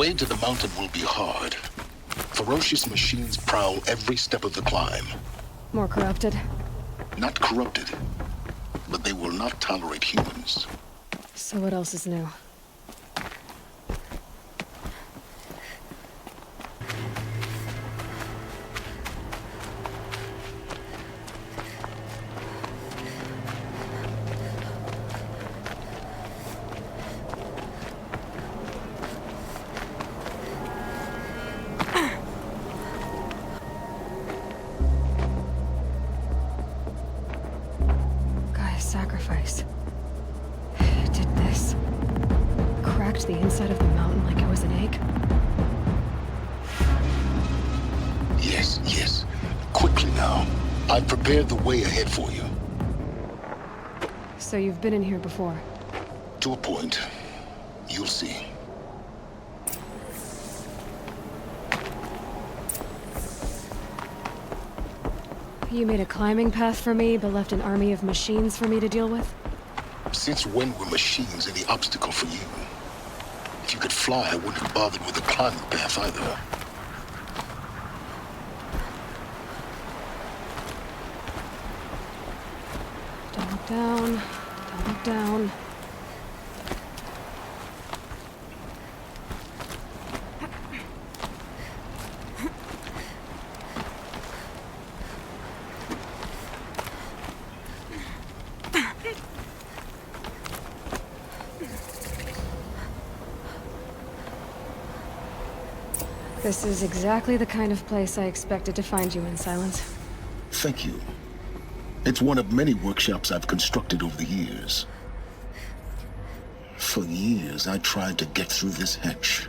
way to the mountain will be hard. Ferocious machines prowl every step of the climb. More corrupted? Not corrupted, but they will not tolerate humans. So what else is new? Sacrifice. It did this. Cracked the inside of the mountain like it was an egg. Yes, yes. Quickly now. I've prepared the way ahead for you. So you've been in here before? To a point. You'll see. You made a climbing path for me, but left an army of machines for me to deal with? Since when were machines any obstacle for you? If you could fly, I wouldn't have bothered with a climbing path either. Don't look down. Don't look down. This is exactly the kind of place I expected to find you in, Silence. Thank you. It's one of many workshops I've constructed over the years. For years, I tried to get through this hatch.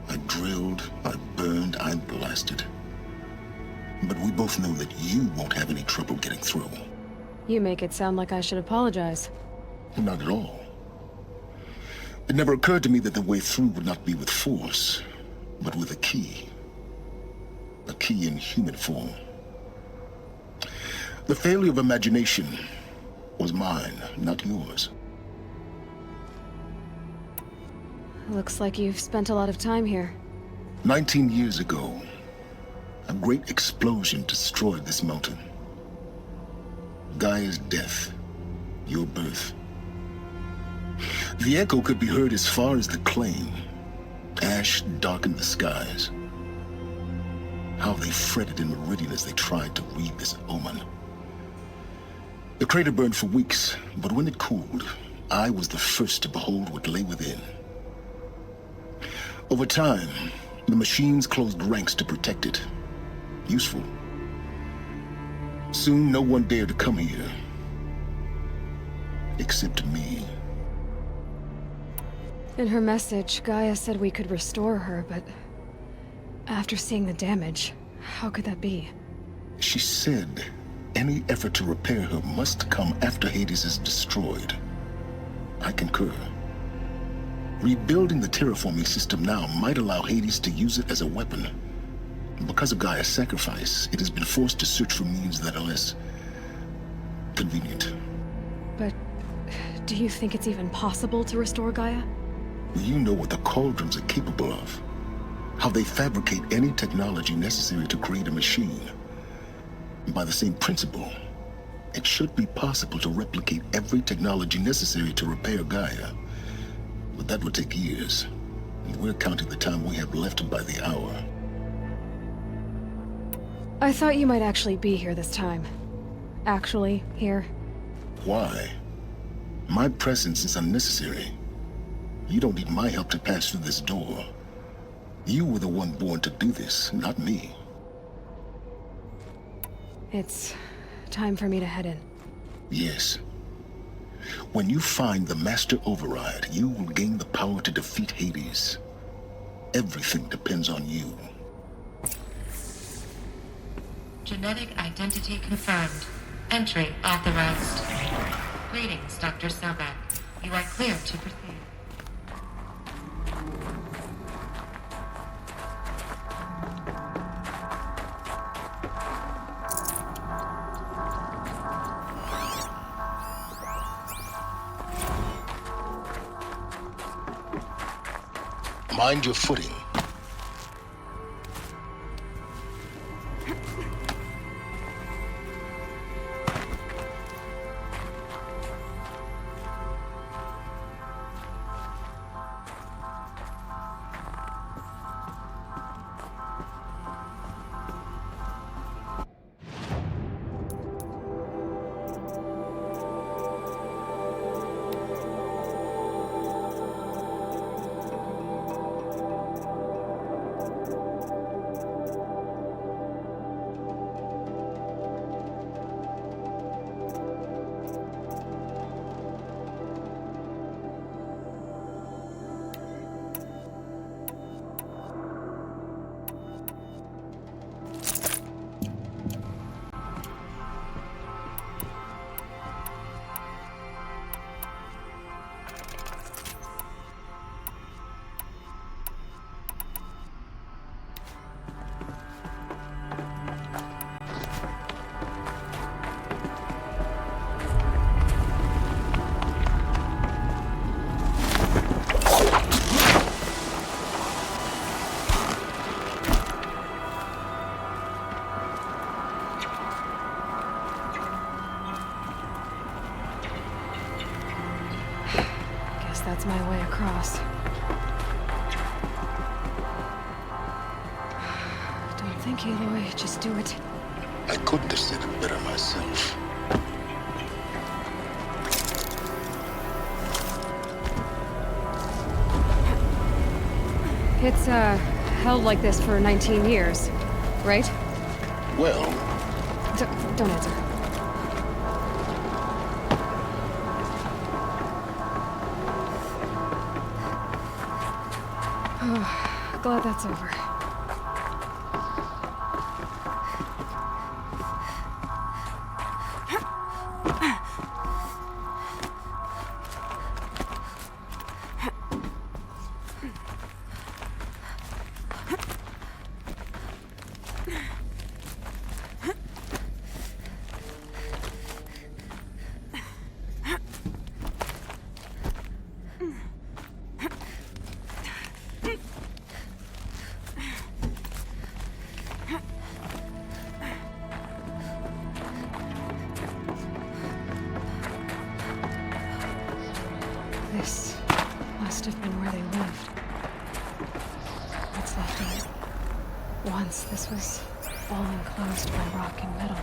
I drilled, I burned, I blasted. But we both know that you won't have any trouble getting through. You make it sound like I should apologize. Not at all. It never occurred to me that the way through would not be with force, but with a key. A key in human form. The failure of imagination was mine, not yours. Looks like you've spent a lot of time here. 19 years ago, a great explosion destroyed this mountain. Gaia's death, your birth. The echo could be heard as far as the claim. Ash darkened the skies. How they fretted in Meridian as they tried to read this omen. The crater burned for weeks, but when it cooled, I was the first to behold what lay within. Over time, the machines closed ranks to protect it. Useful. Soon, no one dared to come here. Except me. In her message, Gaia said we could restore her, but after seeing the damage, how could that be? She said any effort to repair her must come after Hades is destroyed. I concur. Rebuilding the terraforming system now might allow Hades to use it as a weapon. Because of Gaia's sacrifice, it has been forced to search for means that are less convenient. But do you think it's even possible to restore Gaia? You know what the Cauldrons are capable of. How they fabricate any technology necessary to create a machine. By the same principle, it should be possible to replicate every technology necessary to repair Gaia. But that would take years, and we're counting the time we have left by the hour. I thought you might actually be here this time. Actually, here. Why? My presence is unnecessary. You don't need my help to pass through this door. You were the one born to do this, not me. It's time for me to head in. Yes. When you find the Master Override, you will gain the power to defeat Hades. Everything depends on you. Genetic identity confirmed. Entry authorized. Greetings, Dr. Sobek. You are clear to proceed. Mind your footing. That's my way across. Don't think, Aloy. Just do it. I couldn't have said it better myself. It's, held like this for 19 years, right? Well... Don't answer. Glad that's over. This must have been where they lived. What's left of it? Once this was all enclosed by rock and metal.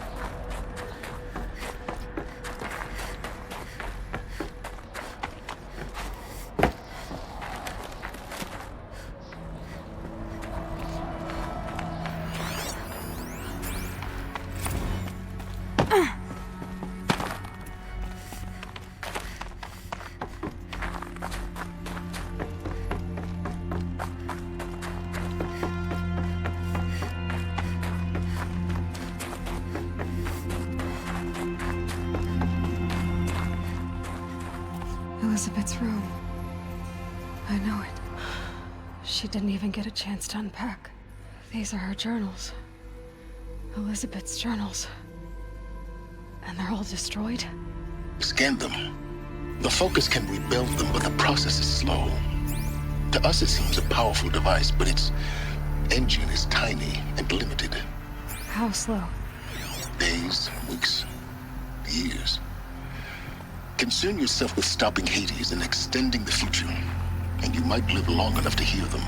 Elizabeth's room. I know it. She didn't even get a chance to unpack. These are her journals. Elizabeth's journals. And they're all destroyed? Scan them. The Focus can rebuild them, but the process is slow. To us it seems a powerful device, but its engine is tiny and limited. How slow? Days, weeks, years. Concern yourself with stopping Hades and extending the future, and you might live long enough to hear them.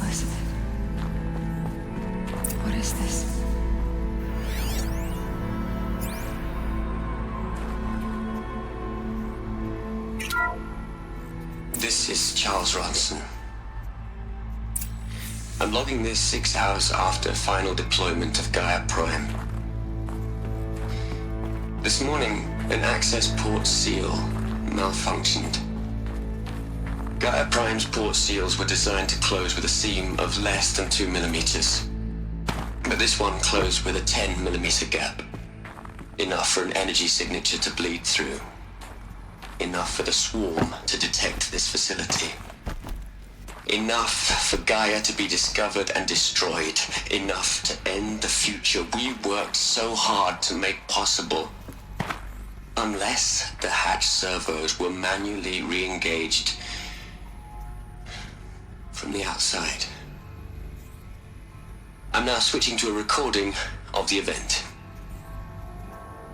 Elizabeth. What is this? This is Charles Ronson. I'm logging this 6 hours after final deployment of Gaia Prime. This morning, an access port seal malfunctioned. Gaia Prime's port seals were designed to close with a seam of less than 2 millimeters. But this one closed with a 10 millimeter gap. Enough for an energy signature to bleed through. Enough for the swarm to detect this facility. Enough for Gaia to be discovered and destroyed. Enough to end the future we worked so hard to make possible. Unless the hatch servos were manually re-engaged from the outside. I'm now switching to a recording of the event.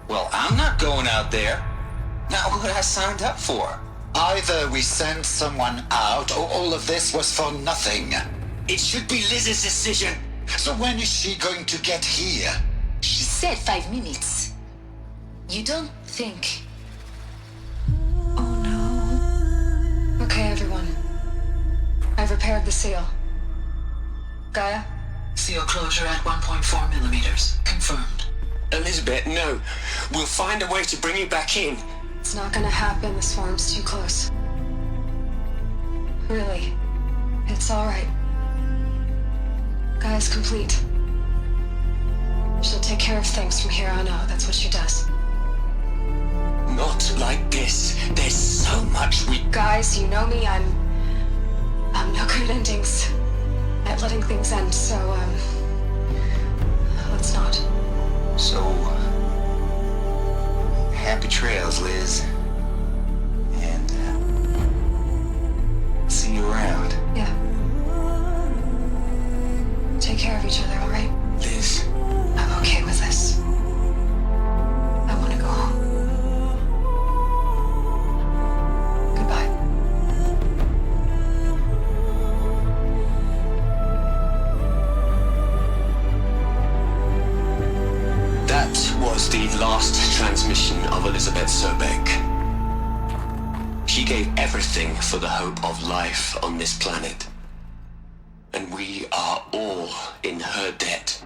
Well, I'm not going out there. Not what I signed up for. Either we send someone out, or all of this was for nothing. It should be Liz's decision. So when is she going to get here? She said 5 minutes. You don't think... Oh no. Okay, everyone. I've repaired the seal. Gaia? Seal closure at 1.4 millimeters. Confirmed. Elizabeth, no. We'll find a way to bring you back in. It's not gonna happen. The swarm's too close. Really. It's alright. Gaia's complete. She'll take care of things from here on out. That's what she does. Not like this. There's so much we... Guys, you know me. I'm no good at endings. At letting things end, so, let's not. So, happy trails, Liz. And, see you around. Yeah. Take care of each other, alright? Liz, I'm okay with this. I want to go home. Goodbye. that was the last transmission of Elizabeth Sobek. She gave everything for the hope of life on this planet. And we are all in her debt.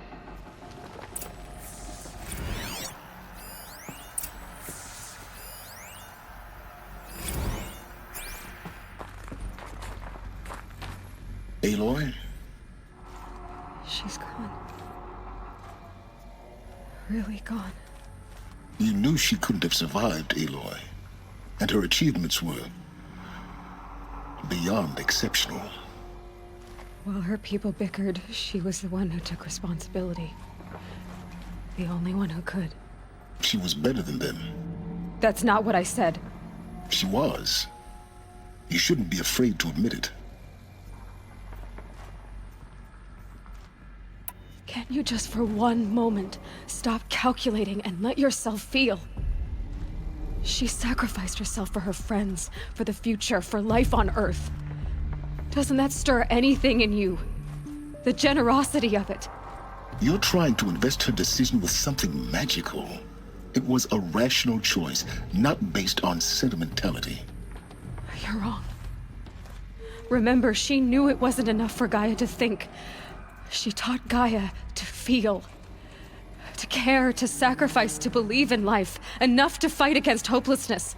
Aloy? She's gone. Really gone. You knew she couldn't have survived, Aloy. And her achievements were beyond exceptional. While her people bickered, she was the one who took responsibility. The only one who could. She was better than them. That's not what I said. She was. You shouldn't be afraid to admit it. Can't you just for one moment stop calculating and let yourself feel? She sacrificed herself for her friends, for the future, for life on Earth. Doesn't that stir anything in you? The generosity of it. You're trying to invest her decision with something magical. It was a rational choice, not based on sentimentality. You're wrong. Remember, she knew it wasn't enough for Gaia to think. She taught Gaia to feel. To care, to sacrifice, to believe in life. Enough to fight against hopelessness.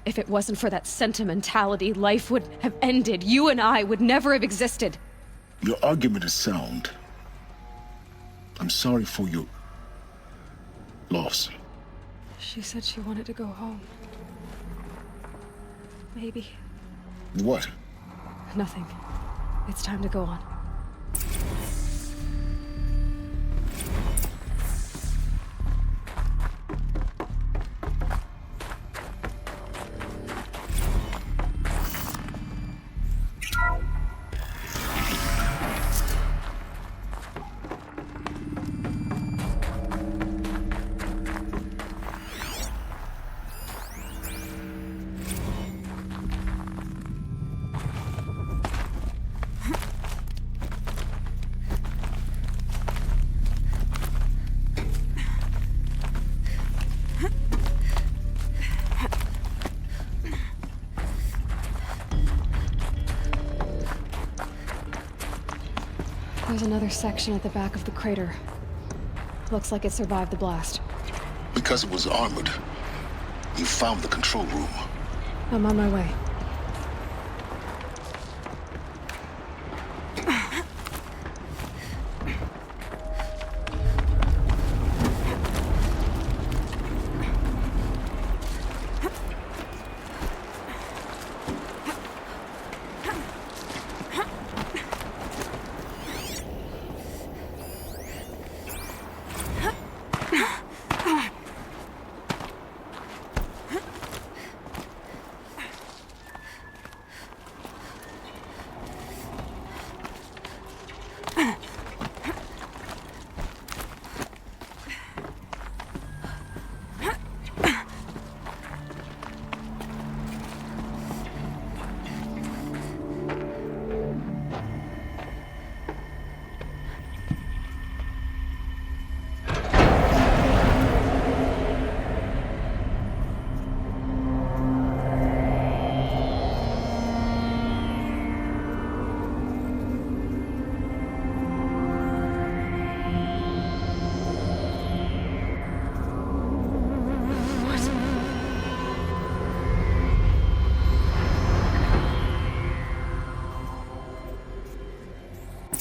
If it wasn't for that sentimentality, life would have ended. You and I would never have existed. Your argument is sound. I'm sorry for your loss. She said she wanted to go home. Maybe. What? Nothing. It's time to go on. There's another section at the back of the crater. Looks like it survived the blast. Because it was armored. You found the control room. I'm on my way.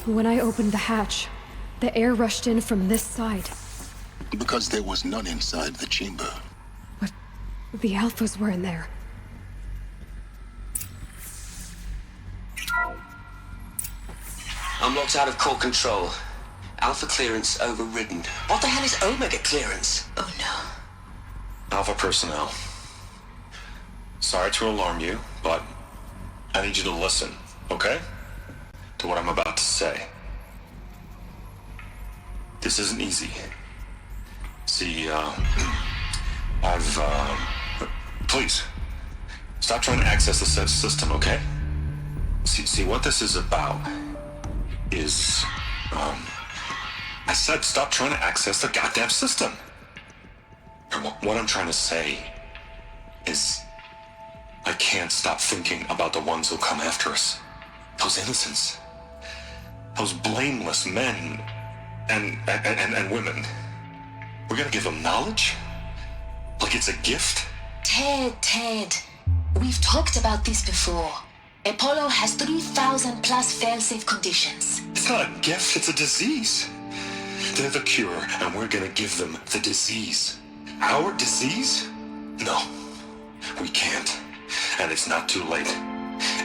When I opened the hatch, the air rushed in from this side. Because there was none inside the chamber. But the Alphas were in there. I'm locked out of core control. Alpha clearance overridden. What the hell is Omega clearance? Oh no. Alpha personnel. Sorry to alarm you, but I need you to listen, okay? To what I'm about to say. This isn't easy. See, please, stop trying to access the said system, okay? See, what this is about is, I said stop trying to access the goddamn system. And what I'm trying to say is, I can't stop thinking about the ones who come after us. Those innocents. Those blameless men and women. We're gonna give them knowledge? Like it's a gift? Ted. We've talked about this before. Apollo has 3,000 plus fail-safe conditions. It's not a gift, it's a disease. They're the cure, and we're gonna give them the disease. Our disease? No, we can't. And it's not too late.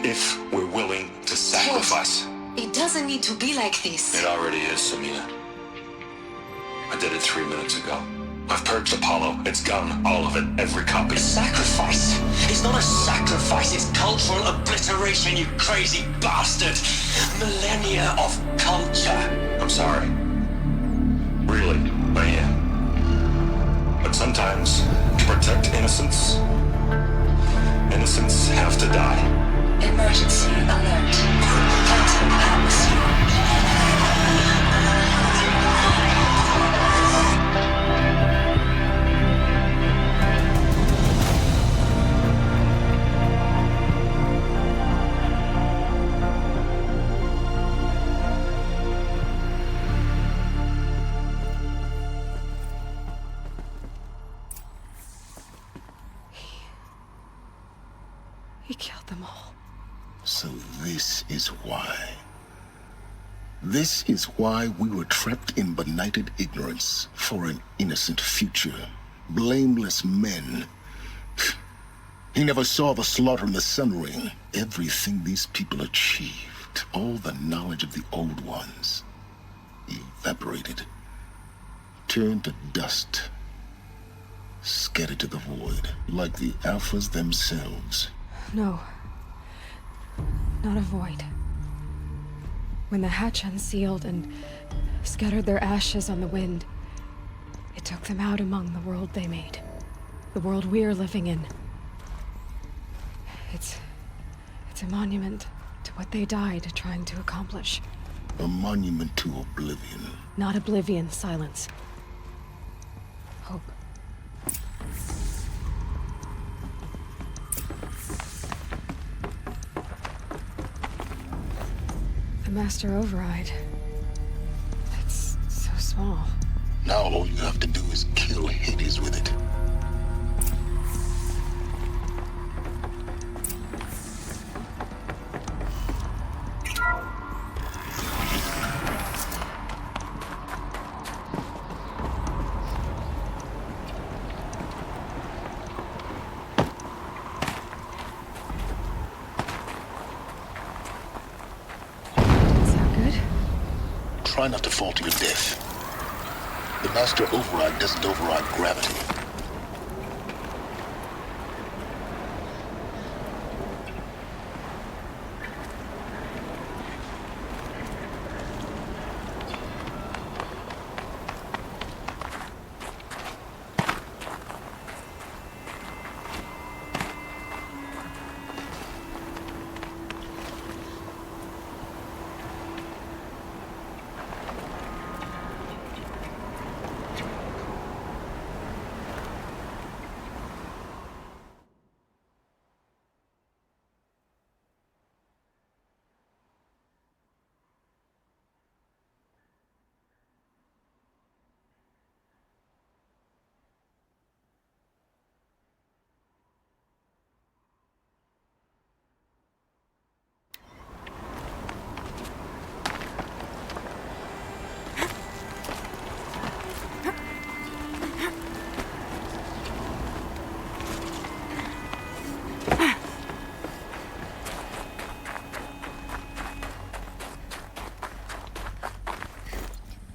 If we're willing to sacrifice. Ted, it doesn't need to be like this. It already is, Samina. I did it 3 minutes ago. I've purged Apollo. It's gone. All of it. Every copy. Sacrifice? It's not a sacrifice, it's cultural obliteration, you crazy bastard! Millennia of culture! I'm sorry. Really, I am. But sometimes, to protect innocence, innocents have to die. Emergency alert. Phantom atmosphere. He killed them all. So this is why. This is why we were trapped in benighted ignorance for an innocent future. Blameless men. He never saw the slaughter in the Sun Ring. Everything these people achieved, all the knowledge of the old ones, evaporated, turned to dust, scattered to the void, like the Alphas themselves. No. Not a void. When the hatch unsealed and scattered their ashes on the wind, it took them out among the world they made. The world we're living in. It's a monument to what they died trying to accomplish. A monument to oblivion. Not oblivion, silence. Hope. The master override. It's so small. Now all you have to do is kill Hades with it. Try not to fall to your death. The master override doesn't override gravity.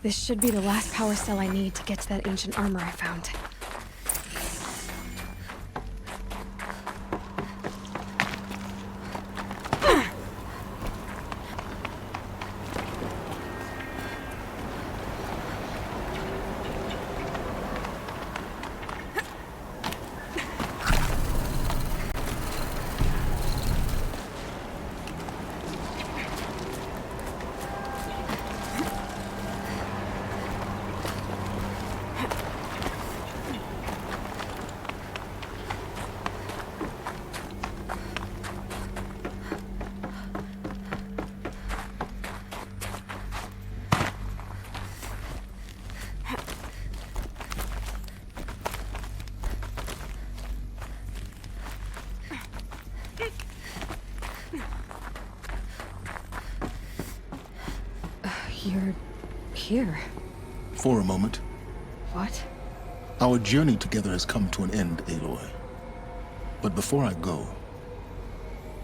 This should be the last power cell I need to get to that ancient armor I found. You're here. For a moment. What? Our journey together has come to an end, Aloy. But before I go,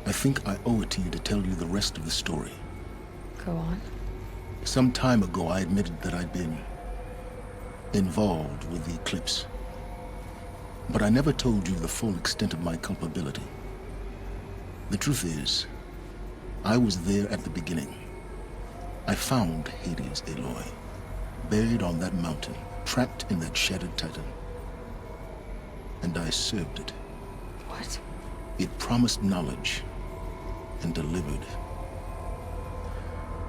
I think I owe it to you to tell you the rest of the story. Go on. Some time ago, I admitted that I'd been involved with the eclipse. But I never told you the full extent of my culpability. The truth is, I was there at the beginning. I found Hades, Aloy, buried on that mountain, trapped in that shattered titan. And I served it. What? It promised knowledge and delivered.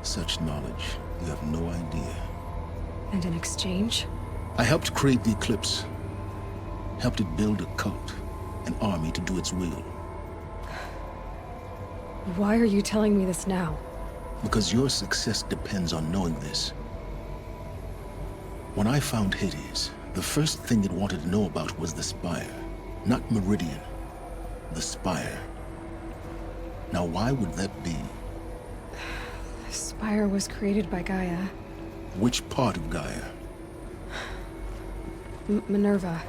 Such knowledge, you have no idea. And in exchange? I helped create the eclipse. Helped it build a cult, an army to do its will. Why are you telling me this now? Because your success depends on knowing this. When I found Hades, the first thing it wanted to know about was the Spire. Not Meridian. The Spire. Now why would that be? The Spire was created by Gaia. Which part of Gaia? Minerva.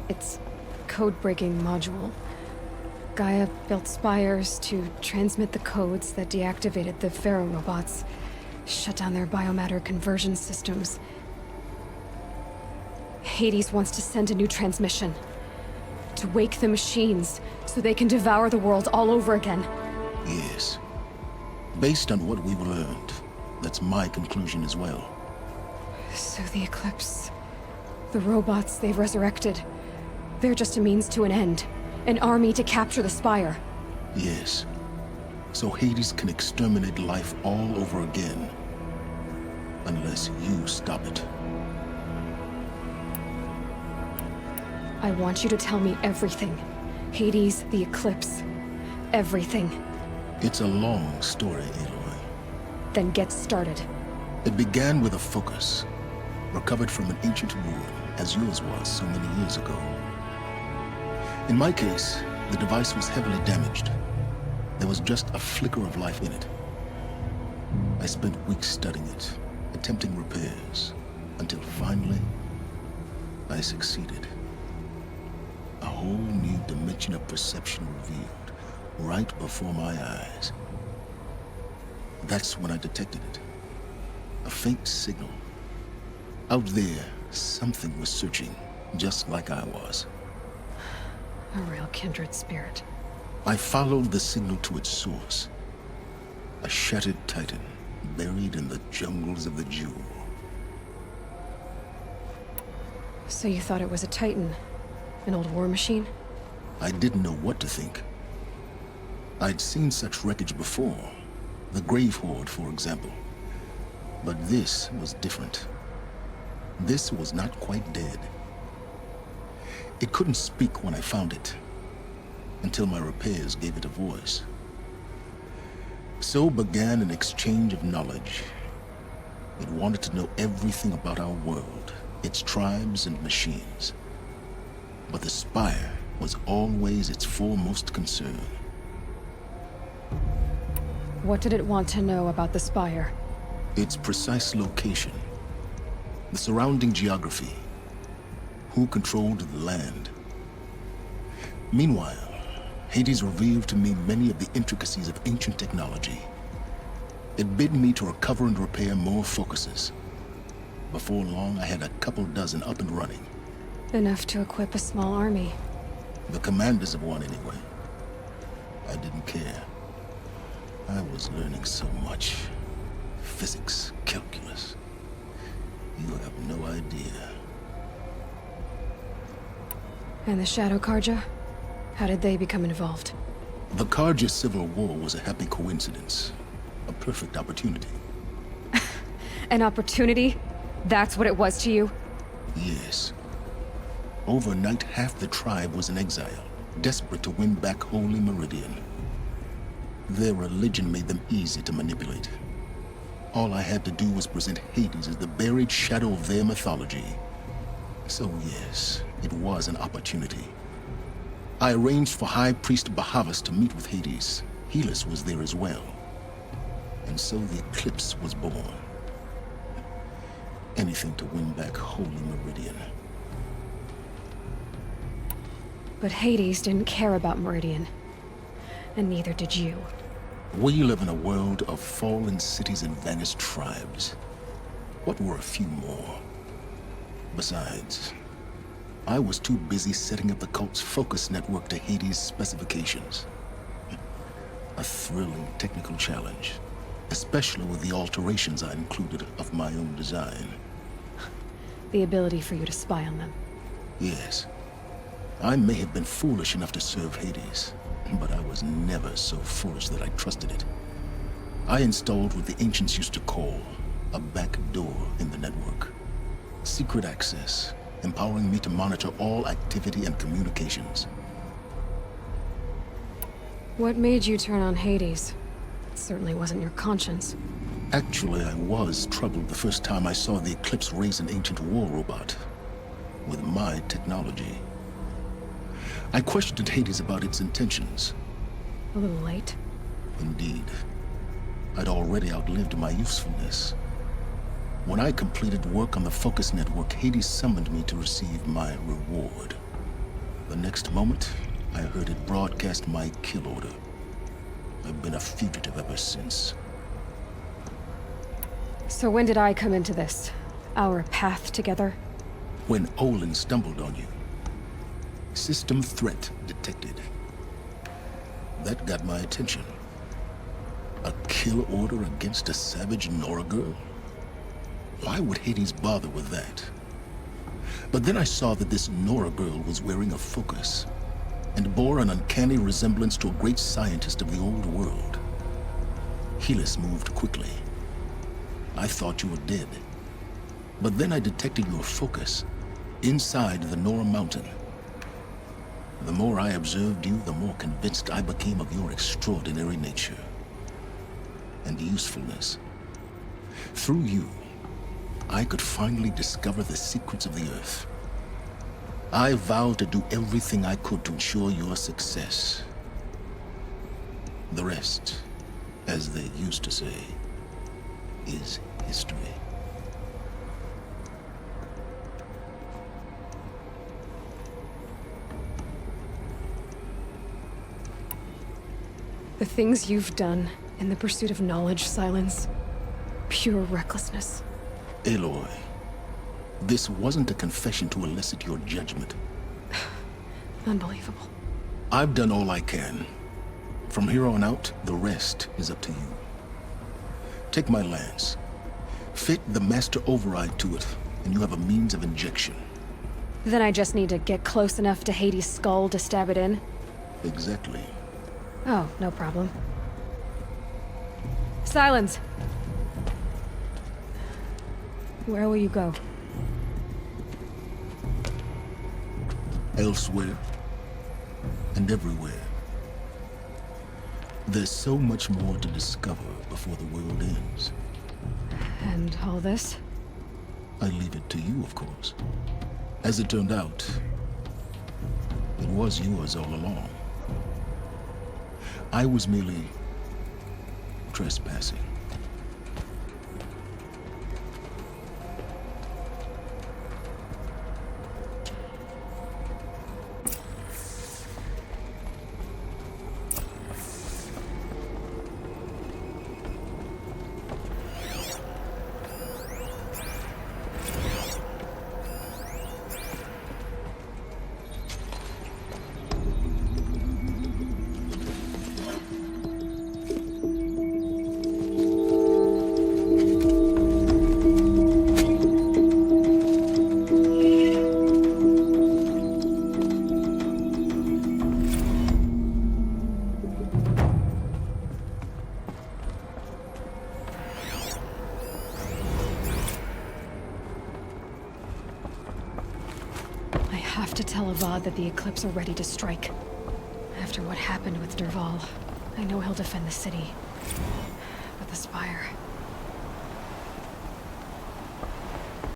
Its code-breaking module. Gaia built spires to transmit the codes that deactivated the Pharaoh robots, shut down their biomatter conversion systems. Hades wants to send a new transmission. To wake the machines, so they can devour the world all over again. Yes. Based on what we've learned, that's my conclusion as well. So the Eclipse... the robots they've resurrected... they're just a means to an end. An army to capture the Spire. Yes. So Hades can exterminate life all over again. Unless you stop it. I want you to tell me everything. Hades, the Eclipse. Everything. It's a long story, Aloy. Then get started. It began with a focus. Recovered from an ancient ruin, as yours was so many years ago. In my case, the device was heavily damaged. There was just a flicker of life in it. I spent weeks studying it, attempting repairs, until finally, I succeeded. A whole new dimension of perception revealed, right before my eyes. That's when I detected it. A faint signal. Out there, something was searching, just like I was. A real kindred spirit. I followed the signal to its source. A shattered titan, buried in the jungles of the Jewel. So you thought it was a titan? An old war machine? I didn't know what to think. I'd seen such wreckage before. The Grave Horde, for example. But this was different. This was not quite dead. It couldn't speak when I found it, until my repairs gave it a voice. So began an exchange of knowledge. It wanted to know everything about our world, its tribes and machines. But the Spire was always its foremost concern. What did it want to know about the Spire? Its precise location, the surrounding geography, who controlled the land. Meanwhile, Hades revealed to me many of the intricacies of ancient technology. It bid me to recover and repair more focuses. Before long, I had a couple dozen up and running. Enough to equip a small army. The commanders of one, anyway. I didn't care. I was learning so much. Physics, calculus. You have no idea. And the Shadow Karja? How did they become involved? The Karja Civil War was a happy coincidence. A perfect opportunity. An opportunity? That's what it was to you? Yes. Overnight, half the tribe was in exile, desperate to win back Holy Meridian. Their religion made them easy to manipulate. All I had to do was present Hades as the buried shadow of their mythology. So yes, it was an opportunity. I arranged for High Priest Bahavas to meet with Hades. Helis was there as well. And so the eclipse was born. Anything to win back Holy Meridian. But Hades didn't care about Meridian. And neither did you. We live in a world of fallen cities and vanished tribes. What were a few more? Besides, I was too busy setting up the cult's focus network to Hades' specifications. A thrilling technical challenge, especially with the alterations I included of my own design. The ability for you to spy on them. Yes. I may have been foolish enough to serve Hades, but I was never so foolish that I trusted it. I installed what the ancients used to call a back door in the network. Secret access, empowering me to monitor all activity and communications. What made you turn on Hades? It certainly wasn't your conscience. Actually, I was troubled the first time I saw the Eclipse raise an ancient war robot with my technology. I questioned Hades about its intentions. A little late. Indeed. I'd already outlived my usefulness. When I completed work on the Focus Network, Hades summoned me to receive my reward. The next moment, I heard it broadcast my kill order. I've been a fugitive ever since. So when did I come into this? Our path together? When Olin stumbled on you. System threat detected. That got my attention. A kill order against a savage Nora girl? Why would Hades bother with that? But then I saw that this Nora girl was wearing a focus, and bore an uncanny resemblance to a great scientist of the old world. Helis moved quickly. I thought you were dead. But then I detected your focus inside the Nora mountain. The more I observed you, the more convinced I became of your extraordinary nature and usefulness. Through you, I could finally discover the secrets of the Earth. I vowed to do everything I could to ensure your success. The rest, as they used to say, is history. The things you've done in the pursuit of knowledge, Silence. Pure recklessness. Aloy, this wasn't a confession to elicit your judgment. Unbelievable. I've done all I can. From here on out, the rest is up to you. Take my lance. Fit the master override to it, and you have a means of injection. Then I just need to get close enough to Hades' skull to stab it in? Exactly. Oh, no problem. Silence! Where will you go? Elsewhere. And everywhere. There's so much more to discover before the world ends. And all this? I leave it to you, of course. As it turned out, it was yours all along. I was merely trespassing. have to tell Avad that the Eclipse are ready to strike. After what happened with Derval, I know he'll defend the city. But the Spire...